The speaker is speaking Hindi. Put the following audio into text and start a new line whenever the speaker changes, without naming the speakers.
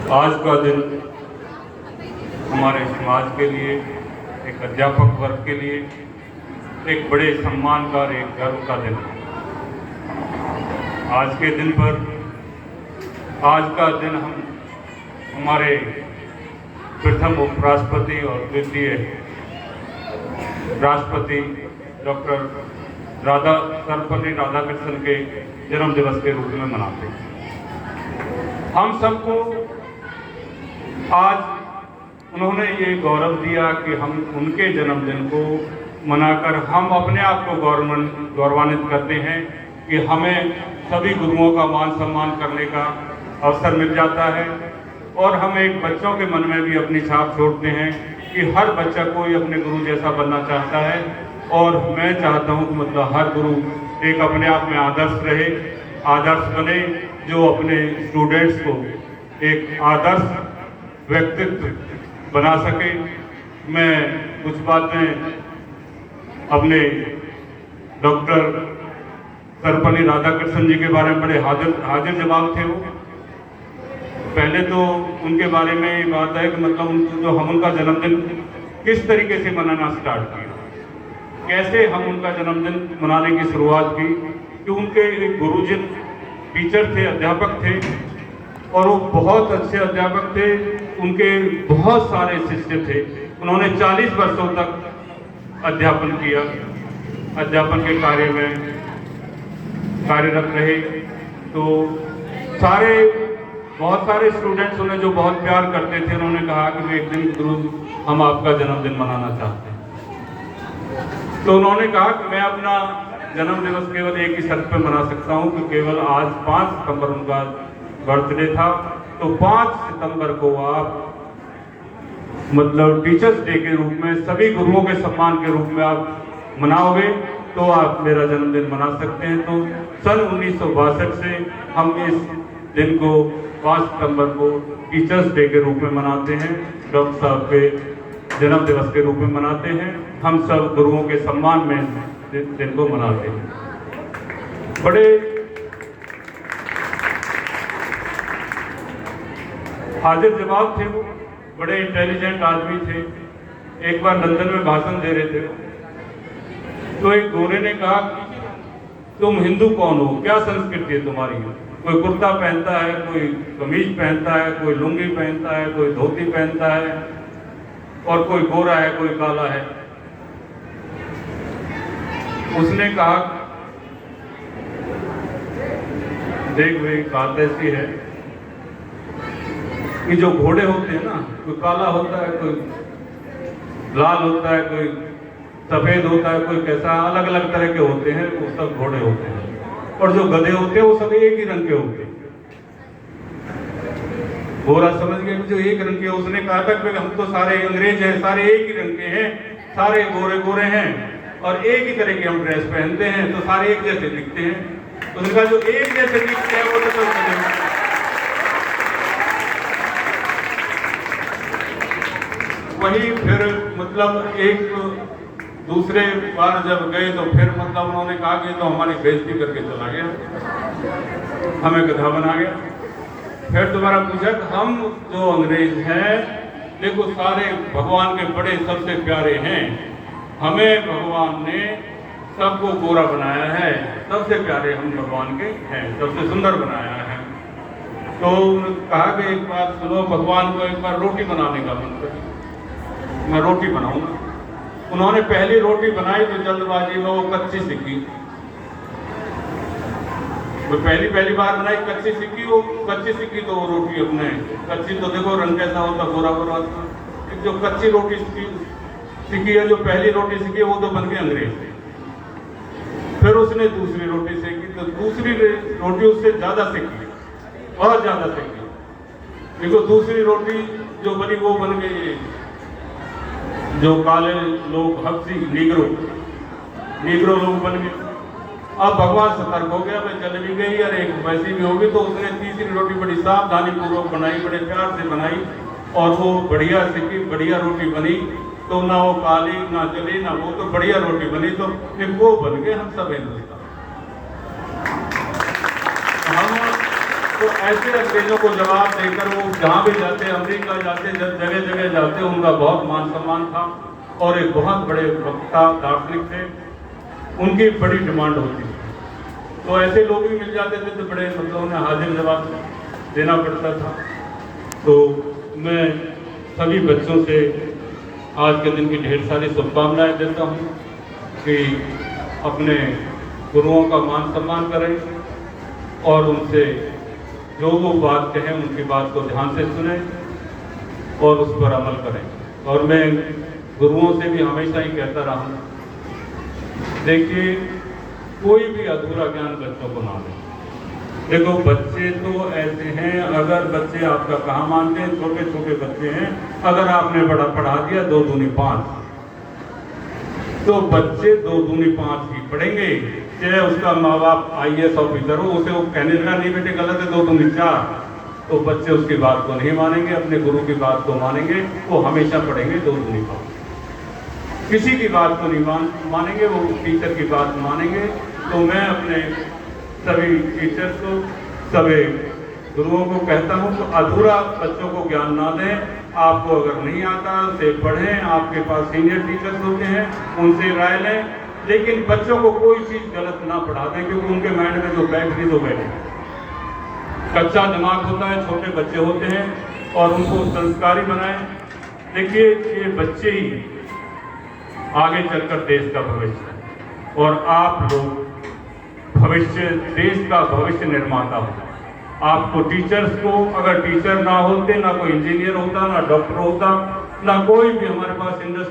आज का दिन हमारे समाज के लिए, एक अध्यापक वर्ग के लिए एक बड़े सम्मान का और एक गर्व का दिन है। आज के दिन पर, आज का दिन हम हमारे प्रथम उपराष्ट्रपति और द्वितीय राष्ट्रपति डॉक्टर सर्वपल्ली राधाकृष्णन के जन्म दिवस के रूप में मनाते हैं। हम सबको आज उन्होंने ये गौरव दिया कि हम उनके जन्मदिन को मनाकर हम अपने आप को गौरवान्वित करते हैं कि हमें सभी गुरुओं का मान सम्मान करने का अवसर मिल जाता है और हम एक बच्चों के मन में भी अपनी छाप छोड़ते हैं कि हर बच्चा कोई अपने गुरु जैसा बनना चाहता है। और मैं चाहता हूं कि मतलब हर गुरु एक अपने आप में आदर्श रहे, आदर्श बने, जो अपने स्टूडेंट्स को एक आदर्श व्यक्तित्व बना सके। मैं कुछ बातें अपने डॉक्टर सर्वपल्ली राधाकृष्णन जी के बारे में बड़े हाजिर जवाब थे। वो पहले तो उनके बारे में ये बात है कि मतलब जो हम उनका जन्मदिन किस तरीके से मनाना स्टार्ट किया, कैसे हम उनका जन्मदिन मनाने की शुरुआत की, कि उनके एक गुरुजी टीचर थे, अध्यापक थे और वो बहुत अच्छे अध्यापक थे। उनके बहुत सारे शिष्य थे। उन्होंने 40 वर्षों तक अध्यापन किया, अध्यापन के कार्य में कार्यरत रहे। तो बहुत सारे स्टूडेंट्स उन्हें जो बहुत प्यार करते थे, उन्होंने कहा कि एक दिन गुरु हम आपका जन्मदिन मनाना चाहते हैं। तो उन्होंने कहा कि मैं अपना जन्म दिवस केवल एक ही शर्त पे मना सकता हूं कि केवल आज 5 सितंबर उनका बर्थडे था, तो 5 सितंबर को आप मतलब टीचर्स डे के रूप में, सभी गुरुओं के सम्मान के रूप में आप मनाओगे तो आप मेरा जन्मदिन मना सकते हैं। तो सन 1962 से हम इस दिन को 5 सितंबर को टीचर्स डे के रूप में मनाते हैं, डॉक्टर साहब के जन्म दिवस के रूप में मनाते हैं। हम सब गुरुओं के सम्मान में दिन को मनाते हैं। बड़े हाजिर जवाब थे वो, बड़े इंटेलिजेंट आदमी थे। एक बार लंदन में भाषण दे रहे थे तो एक गोरे ने कहा, तुम हिंदू कौन हो, क्या संस्कृति है तुम्हारी? कोई कुर्ता पहनता है, कोई कमीज पहनता है, कोई लुंगी पहनता है, कोई धोती पहनता है और कोई गोरा है, कोई काला है। उसने कहा, देख भाई बात ऐसी है कि जो घोड़े होते हैं ना, कोई काला होता है, कोई लाल होता है, कोई सफेद होता है, कोई कैसा, अलग अलग तरह के होते हैं, वो सब घोड़े होते हैं। और जो गधे होते हैं वो सब एक ही रंग के होते हैं। गोरा समझ गया जो एक रंग के। उसने कहा था कि हम तो सारे अंग्रेज हैं, सारे एक ही रंग के हैं, सारे गोरे गोरे हैं और एक ही तरह के हम ड्रेस पहनते हैं, तो सारे एक जैसे दिखते हैं। उसने कहा जो एक जैसे दिखते हैं वो तो सब वही। फिर मतलब एक दूसरे बार जब गए तो फिर मतलब उन्होंने कहा कि तो हमारी बेइज्जती करके चला गया, हमें गधा बना गया। फिर दोबारा पूछा कि हम जो अंग्रेज हैं, देखो सारे भगवान के बड़े सबसे प्यारे हैं, हमें भगवान ने सबको गोरा बनाया है, सबसे प्यारे हम भगवान के हैं, सबसे सुंदर बनाया है। तो कहा कि एक बात सुनो, भगवान को एक बार रोटी बनाने का मन कर, मैं रोटी बनाऊंगा। उन्होंने पहली रोटी बनाई तो जल्दबाजी में वो कच्ची सिक्की, वो पहली बार बनाई कच्ची सिक्की। वो कच्ची सिक्की तो वो रोटी अपने कच्ची तो देखो रंग कैसा होता, गोरा गोरा। जो कच्ची रोटी सिक्की है, जो पहली रोटी सिक्की वो तो बन गई अंग्रेज। फिर उसने दूसरी रोटी सेकी तो दूसरी रोटी उससे ज्यादा सेकी, बहुत ज्यादा सेकी। देखो दूसरी रोटी जो बनी वो बन गई जो काले लोग, हब्सी, नीग्रो लोग बन गए। अब भगवान सतर्क हो गया, मैं चल भी गई और एक वैसी भी होगी। तो उसने तीसरी रोटी बड़ी सावधानी पूर्वक बनाई, बड़े प्यार से बनाई और वो बढ़िया सिक्की, बढ़िया रोटी बनी। तो ना वो काली ना जली ना वो, तो बढ़िया रोटी बनी। तो फिर वो बन गए हम सब हिंदुस्तान। हम तो ऐसे अंग्रेजों को जवाब देकर वो जहाँ भी जाते, अमेरिका जाते, जब जगह जगह जाते, उनका बहुत मान सम्मान था और एक बहुत बड़े वक्ता दार्शनिक थे, उनकी बड़ी डिमांड होती थी। तो ऐसे लोग भी मिल जाते थे तो बड़े मतलब उन्हें हाजिर जवाब देना पड़ता था। तो मैं सभी बच्चों से आज के दिन की ढेर सारी शुभकामनाएं देता हूँ कि अपने गुरुओं का मान सम्मान करें और उनसे जो वो बात कहें उनकी बात को ध्यान से सुने और उस पर अमल करें। और मैं गुरुओं से भी हमेशा ही कहता रहा हूँ, देखिए कोई भी अधूरा ज्ञान बच्चों को ना दें। देखो बच्चे तो ऐसे हैं, अगर बच्चे आपका कहाँ मानते हैं, छोटे छोटे बच्चे हैं, अगर आपने बड़ा पढ़ा दिया 2 दूनी 5, तो बच्चे 2 दूनी 5 ही पढ़ेंगे। चाहे उसका माँ बाप IAS ऑफिसर हो, उसे वो कहने लगा नहीं बेटे गलत है 2 दूनी 4, तो बच्चे उसकी बात को नहीं मानेंगे, अपने गुरु की बात को मानेंगे, वो हमेशा पढ़ेंगे 2 दूनी 5। किसी की बात को नहीं मानेंगे, वो टीचर की बात मानेंगे। तो मैं अपने सभी टीचर्स को, सभी गुरुओं को कहता हूँ, तो अधूरा बच्चों को ज्ञान ना दें। आपको अगर नहीं आता उसे पढ़ें, आपके पास सीनियर टीचर्स होते हैं, उनसे राय लें, लेकिन बच्चों को कोई चीज़ गलत ना पढ़ा दें, क्योंकि उनके माइंड में जो बैठ नहीं तो बैठे। कच्चा दिमाग होता है, छोटे बच्चे होते हैं, और उनको संस्कारी बनाएं। देखिए ये बच्चे ही आगे चलकर देश का भविष्य है, और आप लोग भविष्य, देश का भविष्य निर्माता हो। आपको टीचर्स को, अगर टीचर ना होते, ना कोई इंजीनियर होता, ना डॉक्टर होता, ना कोई भी हमारे पास इंडस्ट्री